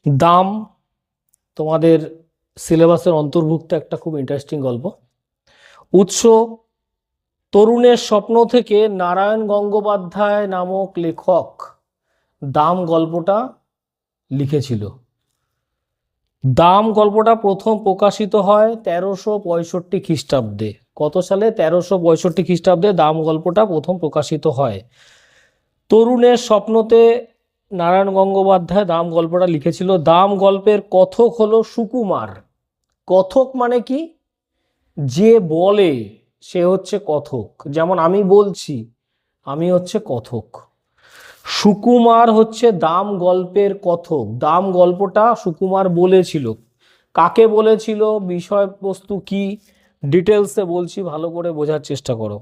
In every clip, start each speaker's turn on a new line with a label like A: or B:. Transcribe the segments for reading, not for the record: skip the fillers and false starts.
A: দাম তোমাদের সিলেবাসের অন্তর্ভুক্ত একটা খুব ইন্টারেস্টিং গল্প। উৎস তরুণের স্বপ্ন থেকে নারায়ণ গঙ্গোপাধ্যায় নামক লেখক দাম গল্পটা লিখেছিল। দাম গল্পটা প্রথম প্রকাশিত হয় 1365 খ্রিস্টাব্দে। কত সালে? 1365 খ্রিস্টাব্দে দাম গল্পটা প্রথম প্রকাশিত হয়। তরুণের স্বপ্নতে নারায়ণ গঙ্গোপাধ্যায় দাম গল্পটা লিখেছিল। দাম গল্পের কথক হলো সুকুমার। কথক মানে কি? যে বলে সে হচ্ছে কথক। যেমন আমি বলছি, আমি হচ্ছে কথক। সুকুমার হচ্ছে দাম গল্পের কথক। দাম গল্পটা সুকুমার বলেছিল। কাকে বলেছিল, বিষয়বস্তু কি, ডিটেলসে বলছি, ভালো করে বোঝার চেষ্টা করো।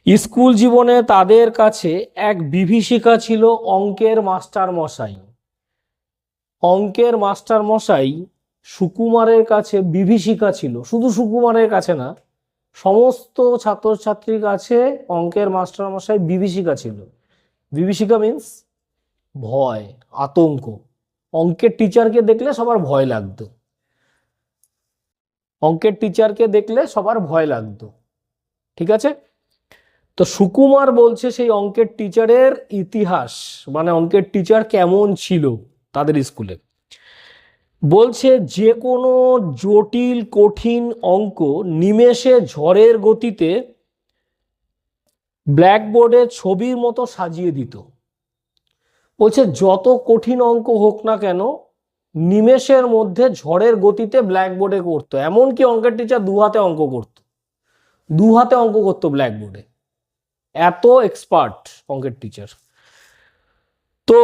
A: স্কুল জীবনে তাদের কাছে এক বিভীষিকা ছিল অঙ্কের মাস্টার মশাই। অঙ্কের মাস্টার মশাই সুকুমারের কাছে বিভীষিকা ছিল। শুধু সুকুমারের কাছে না, সমস্ত ছাত্রছাত্রীর কাছে অঙ্কের মাস্টার মশাই বিভীষিকা ছিল। বিভীষিকা মিন্স ভয়, আতঙ্ক। অঙ্কের টিচারকে দেখলে সবার ভয় লাগতো। অঙ্কের টিচারকে দেখলে সবার ভয় লাগতো। ঠিক আছে? তো সুকুমার বলছে সেই অঙ্কের টিচারের ইতিহাস, মানে অঙ্কের টিচার কেমন ছিল তাদের স্কুলে। বলছে যে কোনো জটিল কঠিন অঙ্ক নিমেষে ঝড়ের গতিতে ব্ল্যাকবোর্ডে ছবির মতো সাজিয়ে দিত। বলছে যত কঠিন অঙ্ক হোক না কেন, নিমেষের মধ্যে ঝড়ের গতিতে ব্ল্যাকবোর্ডে করতো। এমনকি অঙ্কের টিচার দু হাতে অঙ্ক করতো, দু হাতে অঙ্ক করতো ব্ল্যাকবোর্ডে। এত এক্সপার্ট অঙ্কের টিচার। তো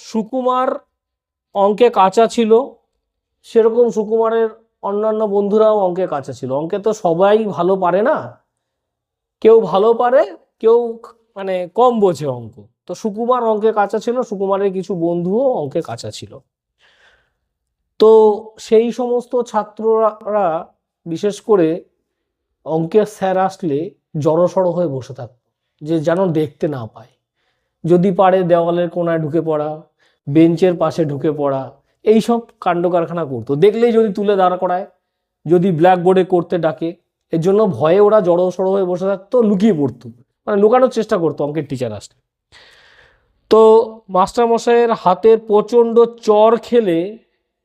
A: সুকুমার অঙ্কে কাঁচা ছিল, সেরকম সুকুমারের অন্যান্য বন্ধুরাও অঙ্কে কাঁচা ছিল। অঙ্কে তো সবাই ভালো পারে না, কেউ ভালো পারে, কেউ মানে কম বোঝে অঙ্ক। তো সুকুমার অঙ্কে কাঁচা ছিল, সুকুমারের কিছু বন্ধুও অঙ্কে কাঁচা ছিল। তো সেই সমস্ত ছাত্ররা বিশেষ করে অঙ্কের স্যার আসলে জড়সড় হয়ে বসে থাকতো, যে যেন দেখতে না পায়। যদি পারে দেওয়ালের কোনায় ঢুকে পড়া, বেঞ্চের পাশে ঢুকে পড়া, এইসব কাণ্ড কারখানা করতো। দেখলেই যদি তুলে দাঁড় করায়, যদি ব্ল্যাকবোর্ডে করতে ডাকে, এর জন্য ভয়ে ওরা জড়সড় হয়ে বসে থাকতো, লুকিয়ে পড়তো, মানে লুকানোর চেষ্টা করতো অঙ্কের টিচার আসলে। তো মাস্টারমশাইয়ের হাতের প্রচণ্ড চর খেলে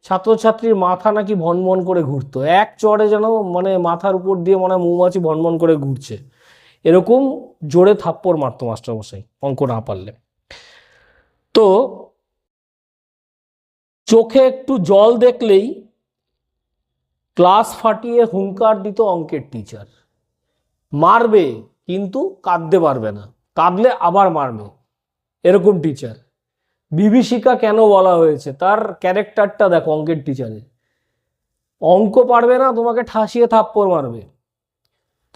A: ছাত্রছাত্রীর মাথা নাকি ভনভন করে ঘুরতো। এক চরে যেন মানে মাথার উপর দিয়ে মনে হয় মৌমাছি ভনভন করে ঘুরছে, এরকম জোরে থাপ্পড় মারতো মাস্টারমশাই অঙ্ক না পারলে। তো চোখে একটু জল দেখলেই ক্লাস ফাটিয়ে হুঙ্কার দিত অঙ্কের টিচার। মারবে কিন্তু কাঁদতে পারবে না, কাঁদলে আবার মারবে, এরকম টিচার। বিভীষিকা কেন বলা হয়েছে? তার ক্যারেক্টারটা দেখো অঙ্কের টিচারের। অঙ্ক পারবে না, তোমাকে ঠাসিয়ে থাপ্পড় মারবে,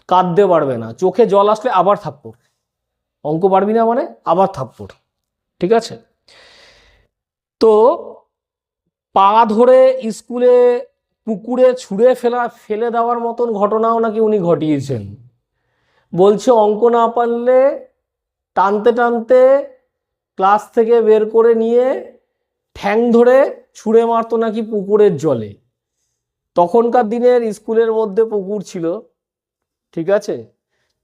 A: কাঁদতে পারবে না, চোখে জল আসলে আবার থাপ্পড়। অঙ্ক পারবি না মানে আবার থাপ্পড়। ঠিক আছে? তো পা ধরে স্কুলে পুকুরে ছুঁড়ে ফেলে দেওয়ার মতন ঘটনাও নাকি উনি ঘটিয়েছেন। বলছে অঙ্ক না পারলে টানতে টানতে ক্লাস থেকে বের করে নিয়ে ঠ্যাং ধরে ছুঁড়ে মারতো নাকি পুকুরের জলে। তখনকার দিনের স্কুলের মধ্যে পুকুর ছিল, ঠিক আছে?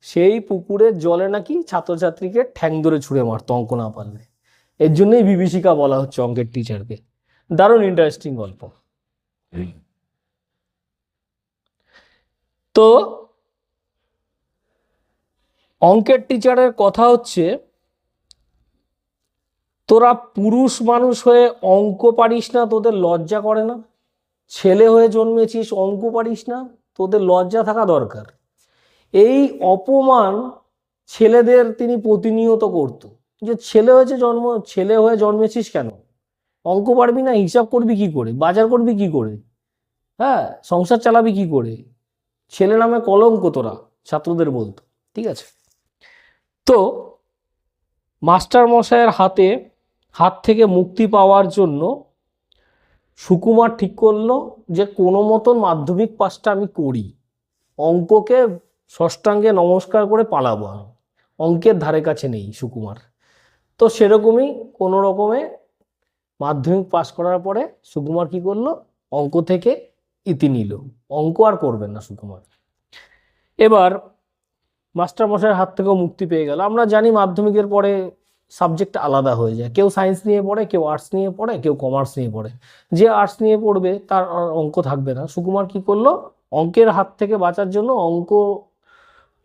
A: সেই পুকুরের জলে নাকি ছাত্রছাত্রীকে ঠ্যাং ধরে ছুঁড়ে মারতো অঙ্ক না পারলে। এর জন্যই বিভীষিকা বলা হচ্ছে অঙ্কের টিচারকে। দারুণ ইন্টারেস্টিং গল্প। তো অঙ্কের টিচারের কথা হচ্ছে, তোরা পুরুষ মানুষ হয়ে অঙ্ক পারিস না, তোদের লজ্জা করে না? ছেলে হয়ে জন্মেছিস, অঙ্ক পারিস না, তোদের লজ্জা থাকা দরকার। এই অপমান ছেলেদের তিনি প্রতিনিয়ত করত, যে ছেলে হয়ে জন্মেছিস কেন, অঙ্ক পারবি না, হিসাব করবি কি করে, বাজার করবি কি করে, হ্যাঁ সংসার চালাবি কি করে, ছেলে নামে কলঙ্ক তোরা, ছাত্রদের বলতো। ঠিক আছে? তো মাস্টার মশাইয়ের হাত থেকে মুক্তি পাওয়ার জন্য সুকুমার ঠিক করলো যে কোনো মতন মাধ্যমিক পাসটা আমি করি, অঙ্ককে ষষ্ঠাঙ্গে নমস্কার করে পালাবো। অঙ্কের ধারে কাছে নেই সুকুমার। তো সেরকমই কোনো রকমে মাধ্যমিক পাশ করার পরে সুকুমার কি করলো, অঙ্ক থেকে ইতি নিল, অঙ্ক আর করবেন না সুকুমার। এবার মাস্টারমশাইয়ের হাত থেকেও মুক্তি পেয়ে গেল। আমরা জানি মাধ্যমিকের পরে সাবজেক্ট আলাদা হয়ে যায়, কেউ সায়েন্স নিয়ে পড়ে, কেউ আর্টস নিয়ে পড়ে, কেউ কমার্স নিয়ে পড়ে। যে আর্টস নিয়ে পড়বে তার আর অঙ্ক থাকবে না। সুকুমার কি করলো, অঙ্কের হাত থেকে বাঁচার জন্য, অঙ্ক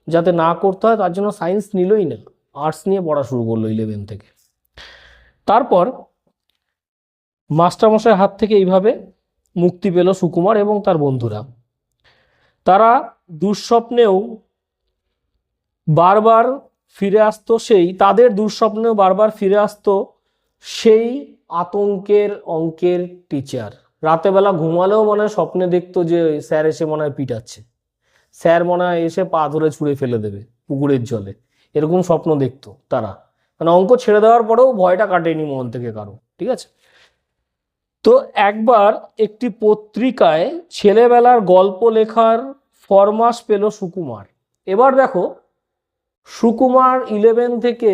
A: যাতে না করতে হয় তার জন্য সায়েন্স নিলই না, আর্টস নিয়ে পড়া শুরু করলো 11 থেকে। তারপর মাস্টারমশাইয়ের হাত থেকে এইভাবে মুক্তি পেল সুকুমার এবং তার বন্ধুরা। তারা দুঃস্বপ্নেও বারবার ফিরে আসতো, তাদের দুঃস্বপ্নেও বারবার ফিরে আসতো সেই আতঙ্কের অঙ্কের টিচার। রাতেবেলা ঘুমালেও মনে হয় স্বপ্নে দেখতো যে স্যার এসে মনে হয় পিটাচ্ছে, স্যার মনে হয় এসে পা ধরে ছুঁড়ে ফেলে দেবে পুকুরের জলে, এরকম স্বপ্ন দেখতো তারা। মানে অঙ্ক ছেড়ে দেওয়ার পরেও ভয়টা কাটেনি মন থেকে কারো, ঠিক আছে। তো একবার একটি পত্রিকায় ছেলেবেলার গল্প লেখার ফরমাস পেল সুকুমার। এবার দেখো, সুকুমার 11 থেকে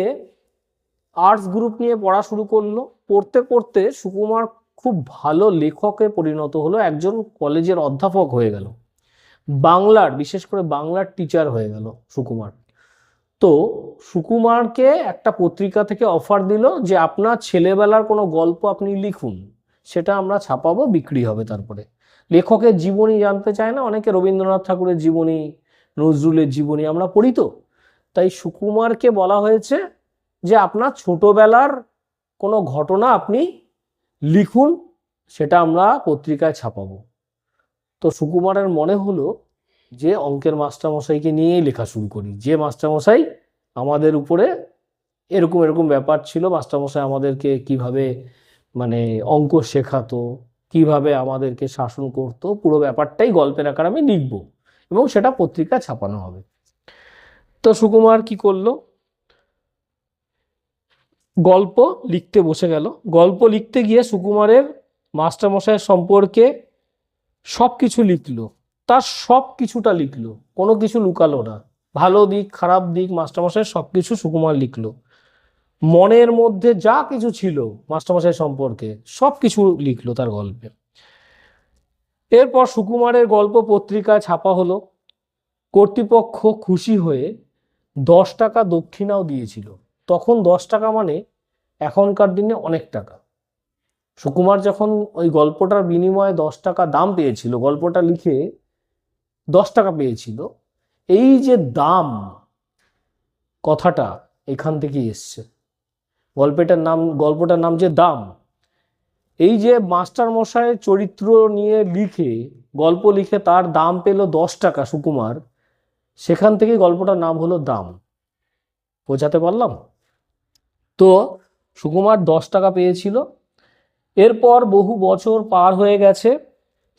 A: আর্টস গ্রুপ নিয়ে পড়া শুরু করলো। পড়তে পড়তে সুকুমার খুব ভালো লেখকে পরিণত হলো, একজন কলেজের অধ্যাপক হয়ে গেল, বাংলার, বিশেষ করে বাংলার টিচার হয়ে গেল সুকুমার। তো সুকুমারকে একটা পত্রিকা থেকে অফার দিল যে আপনার ছেলেবেলার কোনো গল্প আপনি লিখুন, সেটা আমরা ছাপাবো, বিক্রি হবে। তারপরে লেখকের জীবনী জানতে চায় না অনেকে, রবীন্দ্রনাথ ঠাকুরের জীবনী, নজরুলের জীবনী আমরা পড়ি তো, তাই সুকুমারকে বলা হয়েছে যে আপনার ছোটবেলার কোনো ঘটনা আপনি লিখুন, সেটা আমরা পত্রিকায় ছাপাবো। তো সুকুমারের মনে হলো যে অঙ্কের মাস্টারমশাইকে নিয়েই লেখা শুরু করি, যে মাস্টারমশাই আমাদের উপরে এরকম এরকম ব্যাপার ছিল, মাস্টারমশাই আমাদেরকে কিভাবে মানে অঙ্ক শেখাতো, কিভাবে আমাদেরকে শাসন করতো, পুরো ব্যাপারটাই গল্পের আকারে আমি লিখব এবং সেটা পত্রিকায় ছাপানো হবে। তো সুকুমার কি করলো, গল্প লিখতে বসে গেল। গল্প লিখতে গিয়ে সুকুমারের মাস্টারমশাইয়ের সম্পর্কে সব কিছু লিখলো, তার সব কিছুটা লিখলো, কোনো কিছু লুকালো না, ভালো দিক খারাপ দিক মাস্টারমশাইয়ের সব কিছু সুকুমার লিখলো। মনের মধ্যে যা কিছু ছিল মাস্টারমশাই সম্পর্কে সব কিছু লিখলো তার গল্পে। এরপর সুকুমারের গল্প পত্রিকায় ছাপা হলো। কর্তৃপক্ষ খুশি হয়ে 10 টাকা দক্ষিণাও দিয়েছিল। তখন 10 টাকা মানে এখনকার দিনে অনেক টাকা। সুকুমার যখন ওই গল্পটার বিনিময়ে 10 টাকা দাম পেয়েছিল, গল্পটা লিখে 10 টাকা পেয়েছিল, এই যে দাম কথাটা এখান থেকে এসছে। গল্পটার নাম যে দাম, এই যে মাস্টার মশাইয়ের চরিত্র নিয়ে লিখে গল্প লিখে তার দাম পেল 10 টাকা সুকুমার, সেখান থেকে গল্পটার নাম হলো দাম। বোঝাতে পারলাম? তো সুকুমার 10 টাকা পেয়েছিল। এরপর বহু বছর পার হয়ে গেছে,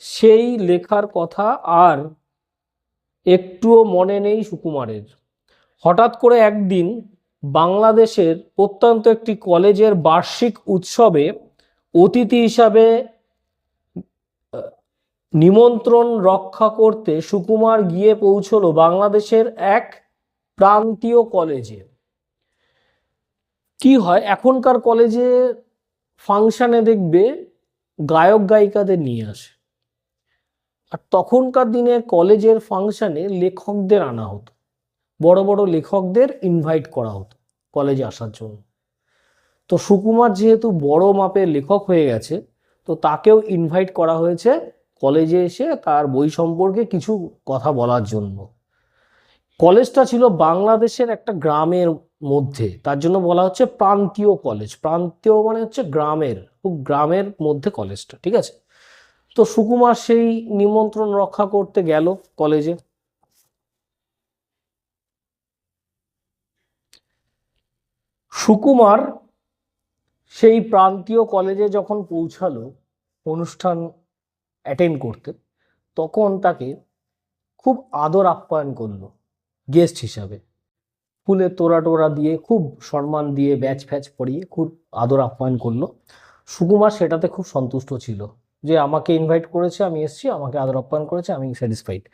A: সেই লেখার কথা আর একটুও মনে নেই সুকুমারের। হঠাৎ করে একদিন বাংলাদেশের প্রত্যন্ত একটি কলেজের বার্ষিক উৎসবে অতিথি হিসাবে নিমন্ত্রণ রক্ষা করতে সুকুমার গিয়ে পৌঁছলো বাংলাদেশের এক প্রান্তীয় কলেজে। কি হয় এখনকার কলেজে ফাংশনে দেখবে গায়ক গায়িকাদের নিয়ে আসে, আর তখনকার দিনে কলেজের ফাংশনে লেখকদের আনা হতো, বড় বড় লেখকদের ইনভাইট করা হতো কলেজে আসার জন্য। তো সুকুমার যেহেতু বড় মাপের লেখক হয়ে গেছে, তো তাকেও ইনভাইট করা হয়েছে কলেজে এসে তার বই সম্পর্কে কিছু কথা বলার জন্য। কলেজটা ছিল বাংলাদেশের একটা গ্রামের মধ্যে, তার জন্য বলা হচ্ছে প্রান্তীয় কলেজ। প্রান্তীয় মানে হচ্ছে গ্রামের, খুব গ্রামের মধ্যে কলেজটা, ঠিক আছে। তো সুকুমার সেই নিমন্ত্রণ রক্ষা করতে গেল কলেজে। সুকুমার সেই প্রান্তীয় কলেজে যখন পৌঁছালো অনুষ্ঠান অ্যাটেন্ড করতে, তখন তাকে খুব আদর আপ্যায়ন করলো গেস্ট হিসাবে, ফুলের তোড়া টোড়া দিয়ে, খুব সম্মান দিয়ে, ব্যাচ ফ্যাচ পরিয়ে খুব আদর আপ্যায়ন করলো। সুকুমার সেটাতে খুব সন্তুষ্ট ছিল যে আমাকে ইনভাইট করেছে, আমি এসেছি, আমাকে আদর আপ্যায়ন করেছে, আমি স্যাটিসফাইড।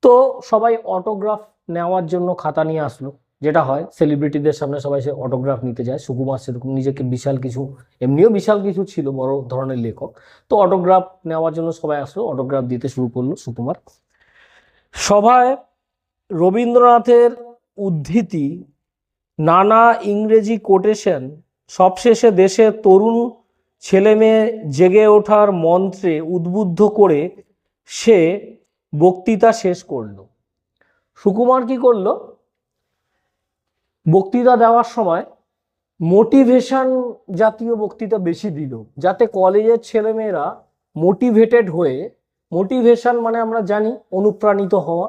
A: তো সবাই অটোগ্রাফ নেওয়ার জন্য খাতা নিয়ে আসলো, যেটা হয় সেলিব্রিটিদের সামনে সবাই সে অটোগ্রাফ নিতে যায়, সুকুমার সেরকম নিজেকে বিশাল কিছু, এমনিও বিশাল কিছু ছিল, বড় ধরনের লেখক, তো অটোগ্রাফ নেওয়ার জন্য সবাই আসলো, অটোগ্রাফ দিতে শুরু করলো সুকুমার। সভায় রবীন্দ্রনাথের উদ্ধৃতি, নানা ইংরেজি কোটেশন, সবশেষে দেশের তরুণ ছেলেমেয়ে জেগে ওঠার মন্ত্রে উদ্বুদ্ধ করে সে বক্তৃতা শেষ করল। সুকুমার কি করলো, বক্তৃতা দেওয়ার সময় মোটিভেশন জাতীয় বক্তৃতা বেশি দিল, যাতে কলেজের ছেলেমেয়েরা মোটিভেটেড হয়ে, মোটিভেশন মানে আমরা জানি অনুপ্রাণিত হওয়া,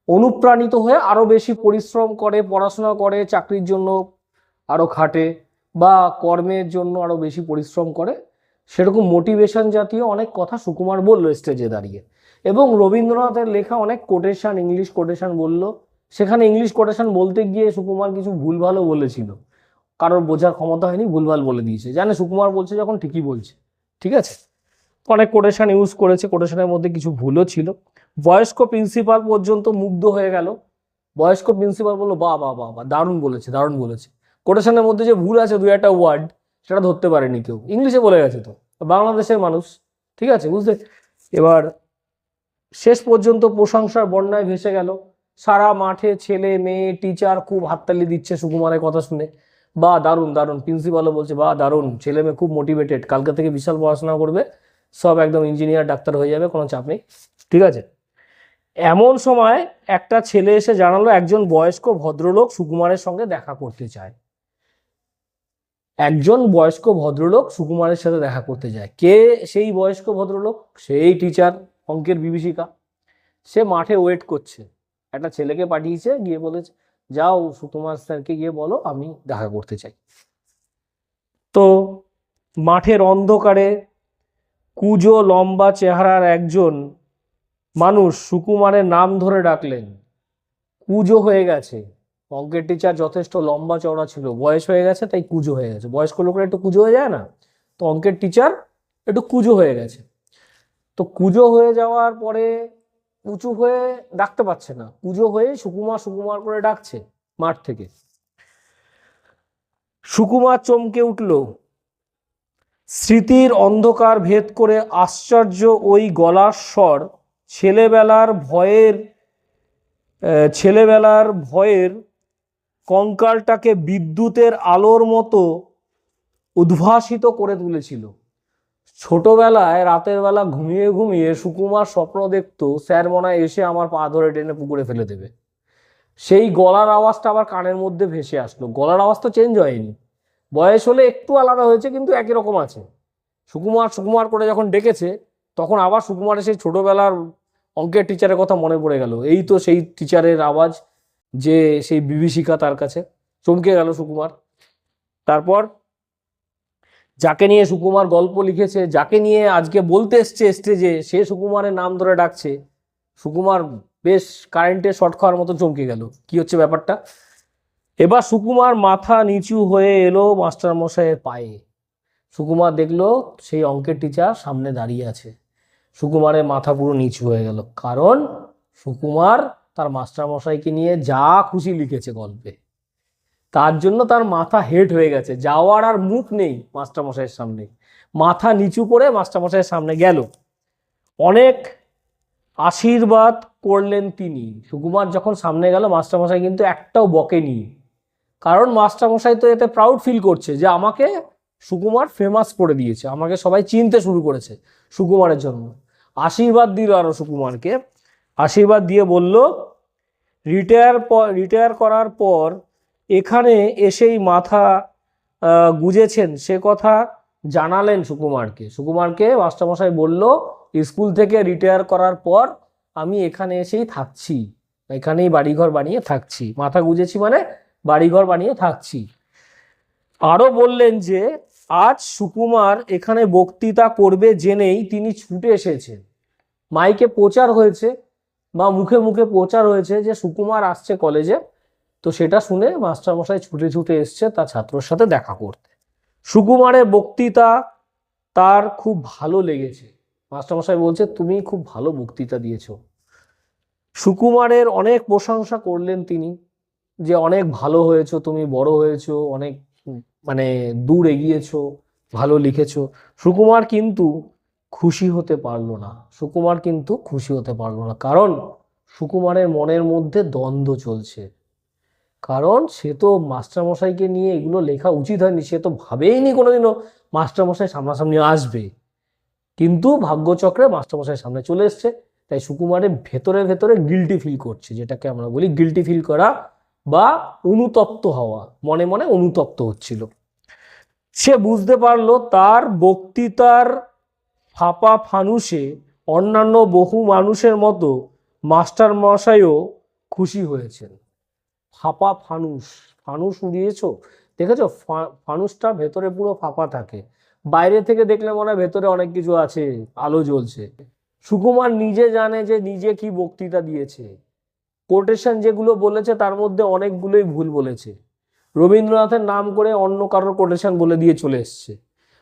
A: অনুপ্রাণিত হয়ে আরো বেশি পরিশ্রম করে, পড়াশোনা করে, চাকরির জন্য আরো খাটে বা কর্মের জন্য আরো বেশি পরিশ্রম করে, সেরকম মোটিভেশন জাতীয় অনেক কথা সুকুমার বললো স্টেজে দাঁড়িয়ে। এবং রবীন্দ্রনাথের লেখা অনেক কোটেশন, ইংলিশ কোটেশন বলল। সেখানে ইংলিশ কোটেশন বলতে গিয়ে সুকুমার কিছু ভুলভালও বলেছিল, কারোর বোঝার ক্ষমতা হয়নি, ভুলভাল বলে দিয়েছে, জানে সুকুমার বলছে যখন ঠিকই বলছে, ঠিক আছে। অনেক কোটেশন ইউজ করেছে, কোটেশনের মধ্যে কিছু ভুলও ছিল। বয়স্ক প্রিন্সিপাল পর্যন্ত মুগ্ধ হয়ে গেল। বয়স্ক প্রিন্সিপাল বললো, বাহ বাহ বাহ বাহ, দারুণ বলেছে, দারুণ বলেছে। কোটেশনের মধ্যে যে ভুল আছে 2-1 ওয়ার্ড, সেটা ধরতে পারেনি কেউ, ইংলিশে বলে গেছে, তো বাংলাদেশের মানুষ, ঠিক আছে, বুঝতে। এবার শেষ পর্যন্ত প্রশংসার বন্যায় ভেসে গেল। সারা মাঠে ছেলে মেয়ে টিচার খুব হাততালি দিচ্ছে সুকুমারের কথা শুনে, বা দারুণ দারুণ, প্রিন্সিপালও বলছে বা দারুণ, ছেলে মেয়ে খুব মোটিভেটেড, কালকে থেকে বিশাল পড়াশোনা করবে, সব একদম ইঞ্জিনিয়ার ডাক্তার হয়ে যাবে, কোনো চাপ নেই, ঠিক আছে। এমন সময় একটা ছেলে এসে জানালো একজন বয়স্ক ভদ্রলোক সুকুমারের সঙ্গে দেখা করতে চায়। একজন বয়স্ক ভদ্রলোক সুকুমারের সাথে দেখা করতে যায়। কে সেই বয়স্ক ভদ্রলোক? সেই টিচার, অঙ্কের বিভীষিকা। সে মাঠে ওয়েট করছে, একটা ছেলেকে পাঠিয়েছে, গিয়ে বলেছে যাও সুকুমার স্যারকে গিয়ে বলো আমি দেখা করতে চাই। তো মাঠের অন্ধকারে কুঁজো লম্বা চেহারার একজন মানুষ সুকুমারের নাম ধরে ডাকলেন। কুঁজো হয়ে গেছে, অঙ্কের টিচার যথেষ্ট লম্বা চওড়া ছিল, বয়স হয়ে গেছে তাই কুঁজো হয়ে গেছে, বয়স্ক লোকরা একটু কুঁজো হয়ে যায় না, তো অঙ্কের টিচার একটু কুঁজো হয়ে গেছে। তো কুঁজো হয়ে যাওয়ার পরে উঁচু হয়ে ডাকতে পারছে না, কুঁজো হয়ে সুকুমার সুকুমার করে ডাকছে মাঠ থেকে। সুকুমার চমকে উঠল। স্মৃতির অন্ধকার ভেদ করে আশ্চর্য ওই গলার স্বর ছেলেবেলার ভয়ের কঙ্কালটাকে বিদ্যুতের আলোর মতো উদ্ভাসিত করে তুলেছিল। ছোটবেলায় রাতের বেলা ঘুমিয়ে ঘুমিয়ে সুকুমার স্বপ্ন দেখতো স্যার মনে হয় এসে আমার পা ধরে টেনে পুকুরে ফেলে দেবে। সেই গলার আওয়াজটা আবার কানের মধ্যে ভেসে আসলো। গলার আওয়াজ তো চেঞ্জ হয়নি, বয়স হলে একটু আলাদা হয়েছে, কিন্তু একই রকম আছে। সুকুমার সুকুমার করে যখন ডেকেছে, তখন আবার সুকুমারের সেই ছোটবেলার অঙ্কের টিচারের কথা মনে পড়ে গেল। এই তো সেই টিচারের আওয়াজ, যে সেই বিভীষিকা তার কাছে। চমকে গেল সুকুমার। তারপর যাকে নিয়ে সুকুমার গল্প লিখেছে, যাকে নিয়ে আজকে বলতে এসছে স্টেজে, সে সুকুমারের নাম ধরে ডাকছে। সুকুমার বেশ কারেন্টে শর্ট খাওয়ার মতো চমকে গেল, কি হচ্ছে ব্যাপারটা। এবার সুকুমার মাথা নিচু হয়ে এলো মাস্টারমশাইয়ের পায়ে। সুকুমার দেখলো সেই অঙ্কের টিচার সামনে দাঁড়িয়ে আছে। সুকুমারের মাথা পুরো নিচু হয়ে গেল, কারণ সুকুমার তার মাস্টারমশাইকে নিয়ে যা খুশি লিখেছে গল্পে, তার জন্য তার মাথা হেট হয়ে গেছে, যাওয়ার আর মুখ নেই মাস্টারমশাইয়ের সামনে। মাথা নিচু করে মাস্টারমশাইয়ের সামনে গেল, অনেক আশীর্বাদ করলেন তিনি। সুকুমার যখন সামনে গেল, মাস্টারমশাই কিন্তু একটাও বকেনি, কারণ মাস্টারমশাই তো এতে প্রাউড ফিল করছে যে আমাকে সুকুমার ফেমাস করে দিয়েছে, আমাকে সবাই চিনতে শুরু করেছে সুকুমারের জন্য। আশীর্বাদ দিল আরো সুকুমারকে, আশীর্বাদ দিয়ে বলল রিটায়ার করার পর এখানে এসেই মাথা গুজেছেন সে কথা জানালেন সুকুমারকে। সুকুমারকে মাস্টারমশাই বলল স্কুল থেকে রিটায়ার করার পর আমি এখানে এসেই থাকছি, এখানেই বাড়িঘর বানিয়ে থাকছি। মাথা গুজেছি মানে বাড়িঘর বানিয়ে থাকছি। আরো বললেন যে আজ সুকুমার এখানে বক্তৃতা করবে জেনেই তিনি ছুটে এসেছেন। মাইকে প্রচার হয়েছে বা মুখে মুখে প্রচার হয়েছে যে সুকুমার আসছে কলেজে, তো সেটা শুনে মাস্টারমশাই ছুটে ছুটে এসছে তার ছাত্রর সাথে দেখা করতে। সুকুমারের বক্তৃতা তার খুব ভালো লেগেছে। মাস্টারমশাই বলছে তুমি খুব ভালো বক্তৃতা দিয়েছো। সুকুমারের অনেক প্রশংসা করলেন তিনি। যে অনেক ভালো হয়েছো, তুমি বড় হয়েছো, অনেক মানে দূর এগিয়েছো, ভালো লিখেছো। সুকুমার কিন্তু খুশি হতে পারলো না। সুকুমার কিন্তু খুশি হতে পারলো না, কারণ সুকুমারের মনের মধ্যে দ্বন্দ্ব চলছে। কারণ সে তো মাস্টারমশাইকে নিয়ে এগুলো লেখা উচিত হয়নি, সে তো ভাবেইনি কোনোদিনও মাস্টারমশাই সামনাসামনি আসবে। কিন্তু ভাগ্যচক্রে মাস্টারমশাই সামনে চলে এসছে, তাই সুকুমারের ভেতরে ভেতরে গিল্টি ফিল করছে, যেটাকে আমরা বলি গিল্টি ফিল করা বা অনুতপ্ত হওয়া, মনে মনে অনুতপ্ত হচ্ছিল। সে বুঝতে পারলো তার বক্তৃতার ফাঁপা ফানুষে অন্যান্য বহু মানুষের মতো মাস্টার মশাইও খুশি হয়েছেন। ফাঁপা ফানুস, ফানুস উড়িয়েছো, দেখেছো ফানুসটা ভেতরে পুরো ফাঁপা থাকে, বাইরে থেকে দেখলে মনে হয় ভেতরে অনেক কিছু আছে, আলো জ্বলছে। সুকুমার নিজে জানে যে নিজে কি বক্তৃতা দিয়েছে। কোটেশন যেগুলো বলেছে তার মধ্যে অনেকগুলোই ভুল বলেছে। রবীন্দ্রনাথের নাম করে অন্য কারোর কোটেশন বলে দিয়ে চলে এসছে।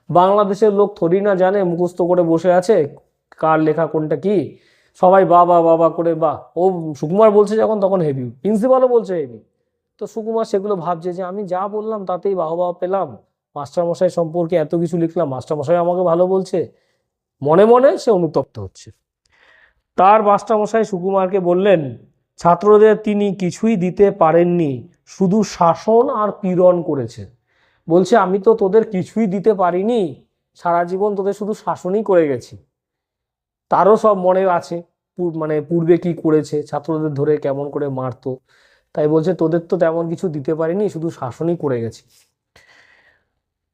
A: বাংলাদেশের লোক থরি না জানে, মুখস্থ করে বসে আছে কার লেখা কোনটা কি, সবাই বাবা বাবা করে বা ও সুকুমার বলছে যখন তখন হেভি, প্রিন্সিপালও বলছে হেভি। তো সুকুমার সেগুলো ভাবছে যে আমি যা বললাম তাতেই বাহবা পেলাম, মাস্টারমশাই সম্পর্কে এত কিছু লিখলাম, মাস্টারমশাই আমাকে ভালো বলছে। মনে মনে সে অনুতপ্ত হচ্ছে। তার মাস্টারমশাই সুকুমারকে বললেন, ছাত্রদের তিনি কিছুই দিতে পারেননি, শুধু শাসন আর পীড়ন করেছে। বলছে আমি তো তোদের কিছুই দিতে পারিনি, সারা জীবন তোদের শুধু শাসনই করে গেছি। তারও সব মনে আছে, মানে পূর্বে কি করেছে, ছাত্রদের ধরে কেমন করে মারতো। তাই বলছে তোদের তো তেমন কিছু দিতে পারিনি, শুধু শাসনই করে গেছি।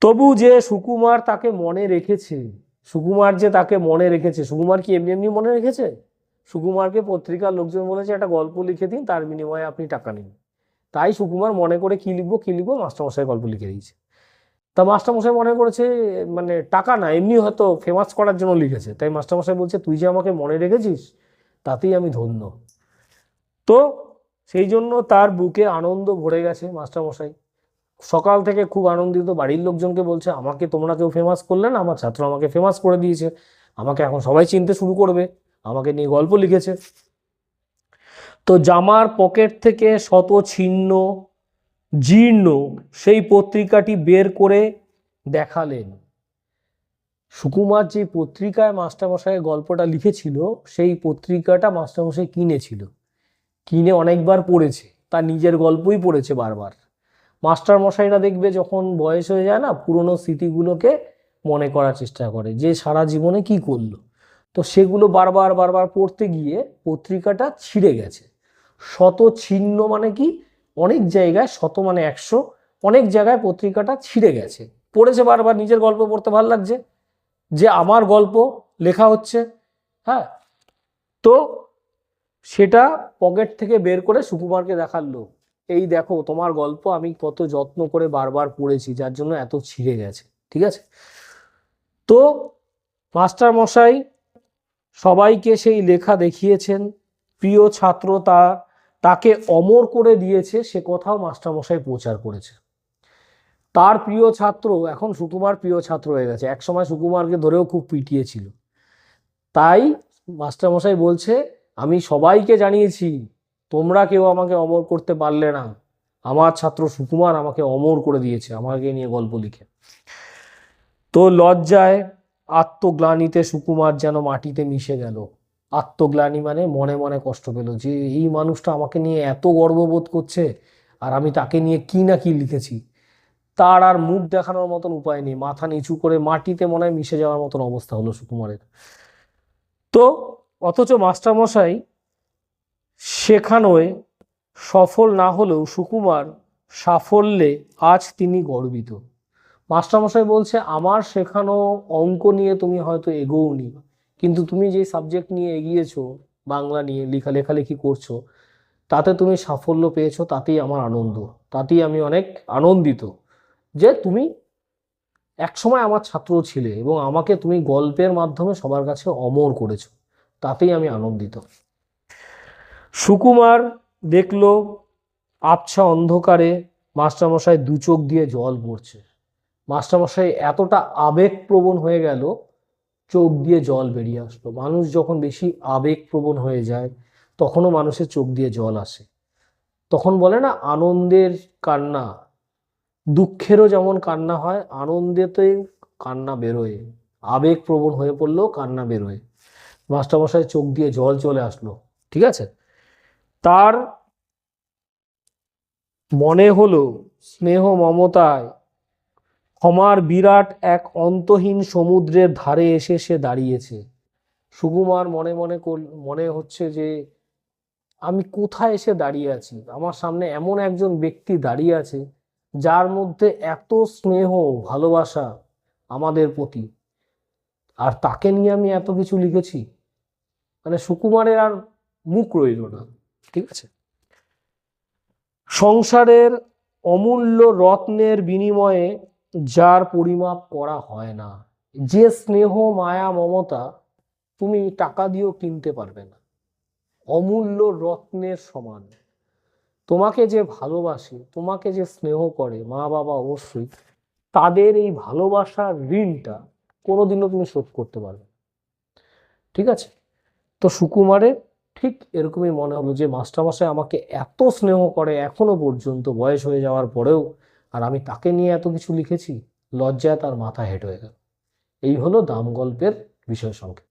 A: তবু যে সুকুমার তাকে মনে রেখেছে, সুকুমার যে তাকে মনে রেখেছে, সুকুমার কি এমনি এমনি মনে রেখেছে? সুকুমারকে পত্রিকার লোকজন বলেছে একটা গল্প লিখে দিন, তার বিনিময়ে আপনি টাকা নিন। তাই সুকুমার মনে করে কি লিখবো কি লিখবো, মাস্টারমশাই গল্প লিখে দিয়েছে। তা মাস্টারমশাই মনে করেছে মানে টাকা না, এমনি হয়তো ফেমাস করার জন্য লিখেছে। তাই মাস্টারমশাই বলছে তুই যে আমাকে মনে রেখেছিস তাতেই আমি ধন্য। তো সেই জন্য তার বুকে আনন্দ ভরে গেছে মাস্টারমশাই। সকাল থেকে খুব আনন্দিত, বাড়ির লোকজনকে বলছে আমাকে তোমরা কেউ ফেমাস করলে না, আমার ছাত্র আমাকে ফেমাস করে দিয়েছে, আমাকে এখন সবাই চিনতে শুরু করবে, আমাকে নিয়ে গল্প লিখেছে। তো জামার পকেট থেকে শত ছিন্ন জীর্ণ সেই পত্রিকাটি বের করে দেখালেন। সুকুমার যে পত্রিকায় মাস্টারমশাইয়ের গল্পটা লিখেছিল সেই পত্রিকাটা মাস্টারমশাই কিনেছিল, কিনে অনেকবার পড়েছে, তার নিজের গল্পই পড়েছে বারবার। মাস্টারমশাইরা দেখবে যখন বয়স হয়ে যায় না, পুরনো স্মৃতিগুলোকে মনে করার চেষ্টা করে যে সারা জীবনে কি করলো। তো সেগুলো বারবার বারবার পড়তে গিয়ে পত্রিকাটা ছিঁড়ে গেছে। শত ছিন্ন মানে কি, অনেক জায়গায়, শত মানে 100, অনেক জায়গায় পত্রিকাটা ছিঁড়ে গেছে। পড়েছে বারবার, নিজের গল্প পড়তে ভালো লাগছে, যে আমার গল্প লেখা হচ্ছে। হ্যাঁ, তো সেটা পকেট থেকে বের করে সুকুমারকে দেখালো, এই দেখো তোমার গল্প আমি কত যত্ন করে বারবার পড়েছি, যার জন্য এত ছিঁড়ে গেছে। ঠিক আছে, তো মাস্টার মশাই সবাইকে সেই লেখা দেখিয়েছেন। প্রিয় ছাত্র তাকে অমর করে দিয়েছে, সে কথাও মাস্টার মশাই প্রচার করেছে। তার প্রিয় ছাত্র এখন সুকুমার প্রিয় ছাত্র হয়ে গেছে, একসময় সুকুমারকে ধরেও খুব পিটিয়েছিল। তাই মাস্টারমশাই বলছে আমি সবাইকে জানিয়েছি, তোমরা কেউ আমাকে অমর করতে পারলে না, আমার ছাত্র সুকুমার আমাকে অমর করে দিয়েছে আমাকে নিয়ে গল্প লিখে। তো লজ্জায় আত্মগ্লানিতে সুকুমার যেন মাটিতে মিশে গেল। আত্মগ্লানি মানে মনে মনে কষ্ট পেল যে এই মানুষটা আমাকে নিয়ে এত গর্ববোধ করছে, আর আমি তাকে নিয়ে কি না কি লিখেছি। তার আর মুখ দেখানোর মতন উপায় নেই, মাথা নিচু করে মাটিতে মনে হয় মিশে যাওয়ার মতন অবস্থা হলো সুকুমারের। তো অথচ মাস্টারমশাই শেখানোয় সফল না হলেও সুকুমার সাফল্যে আজ তিনি গর্বিত। মাস্টারমশাই বলছে আমার শেখানো অঙ্ক নিয়ে তুমি হয়তো এগোওনি, কিন্তু তুমি যে সাবজেক্ট নিয়ে এগিয়েছো, বাংলা নিয়ে লেখালেখি করছো, তাতে তুমি সাফল্য পেয়েছো, তাতেই আমার আনন্দ, তাতেই আমি অনেক আনন্দিত যে তুমি একসময় আমার ছাত্র ছিলে এবং আমাকে তুমি গল্পের মাধ্যমে সবার কাছে অমর করেছো, তাতেই আমি আনন্দিত। সুকুমার দেখল আবছা অন্ধকারে মাস্টারমশাই দু চোখ দিয়ে জল পড়ছে। মাস্টারমশাই এতটা আবেগপ্রবণ হয়ে গেল, চোখ দিয়ে জল বেরিয়ে আসলো। মানুষ যখন বেশি আবেগপ্রবণ হয়ে যায় তখনও মানুষের চোখ দিয়ে জল আসে। তখন বলে না আনন্দের কান্না, দুঃখেরও যেমন কান্না হয়, আনন্দেতে কান্না বেরোয়, আবেগপ্রবণ হয়ে পড়লেও কান্না বেরোয়। মাস্টারমশাই চোখ দিয়ে জল চলে আসলো। ঠিক আছে, তার মনে হলো স্নেহ মমতায় ক্ষমার বিরাট এক অন্তহীন সমুদ্রের ধারে এসে সে দাঁড়িয়েছে। সুকুমার মনে মনে মনে হচ্ছে যে আমি কোথায় এসে দাঁড়িয়ে আছি, আমার সামনে এমন একজন ব্যক্তি দাঁড়িয়ে আছে যার মধ্যে এত স্নেহ ভালোবাসা আমাদের প্রতি, আর তাকে নিয়ে আমি এত কিছু লিখেছি। মানে সুকুমারের আর মুখ রইল না। ঠিক আছে, সংসারের অমূল্য রত্নের বিনিময়ে যার পরিমাপ করা হয় না, যে স্নেহ মায়া মমতা তুমি টাকা দিয়েও কিনতে পারবে না, অমূল্য রত্নের সমান। তোমাকে যে ভালোবাসে, তোমাকে যে স্নেহ করে, মা বাবা অবশ্যই, তাদের এই ভালোবাসার ঋণটা কোনোদিনও তুমি শোধ করতে পারবে না। ঠিক আছে, তো সুকুমারের ঠিক এরকমই মনে হলো যে মাস্টারমশাই আমাকে এত স্নেহ করে এখনো পর্যন্ত, বয়স হয়ে যাওয়ার পরেও, আর আমি তাকে নিয়ে এত কিছু লিখেছি। লজ্জায় তার মাথা হেঁট হয়ে গেল। এই হলো দাম গল্পের বিষয় সংক্ষেপ।